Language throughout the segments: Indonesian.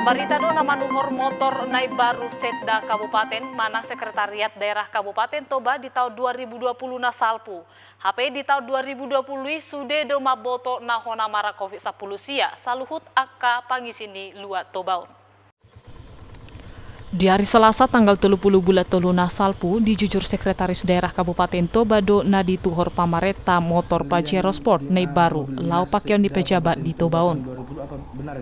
Mabarita do na manuhor motor nai baru Setda Kabupaten mana Sekretariat Daerah Kabupaten Toba di tahun 2020 na salpu. HP di tahun 2020 sude do maboto na hona mara COVID-19 sia saluhut akka pangisini luat Tobaun. Di hari Selasa tanggal 30 bulan telu na salpu dijujur Sekretaris Daerah Kabupaten Toba do na dituhor pamareta motor Pajero Sport nai baru lau pakaian di pejabat di Tobaun.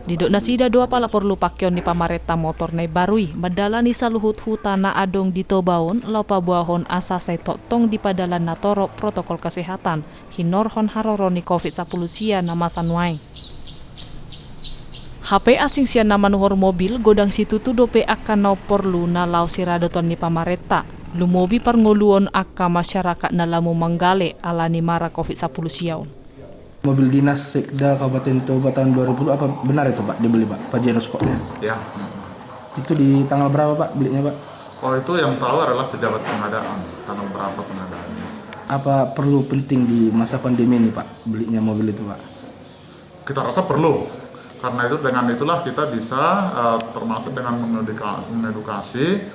Didok nasida doa pala perlu pakaian di pamareta motor nai barui madalani saluhut hutana adong di Tobaun lau pabuahon asa tong di padalan natoro protokol kesehatan hinor hon haroroni COVID-19 sia nama sanuai. HP asing sia nama nuhor mobil godang situ tu dope akan nau perlu na lau siradoton ni pamareta. Lumobi parngoluon akka masyarakat na lamu manggale alani mara COVID-19 siaun. Mobil dinas Sekda Kabupaten Toba tahun 2020 apa benar itu Pak dibeli Pak Pajero Sport ya? Ya. Itu di tanggal berapa Pak belinya Pak? Oh itu yang tahu adalah pejabat pengadaan, tanggal berapa pengadaannya. Apa perlu penting di masa pandemi ini Pak belinya mobil itu Pak? Kita rasa perlu. Karena itu dengan itulah kita bisa termasuk dengan mengedukasi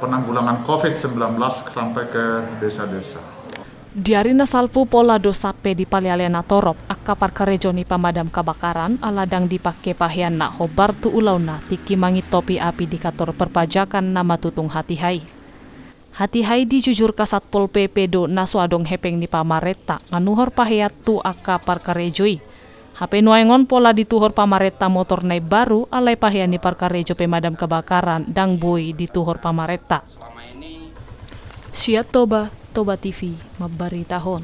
penanggulangan COVID-19 sampai ke desa-desa. Di hari nasalpu pola dosape di palialena torop akka parkarejoni pamadam kebakaran aladang dipake pahiana hobar tu ulauna tiki mangi topi api di kantor perpajakan nama tutung hati-hai. Hati-hai dijujur ka Satpol PP do nasu adong hepeng ni pamareta nganuhor pahiat tu akka parkarejoi. HP nuaingon pola dituhor pamareta motor nai baru alai pahian di parkarejo pemadam kebakaran dang boy dituhor pamareta. Sia Toba TV mabaritahon.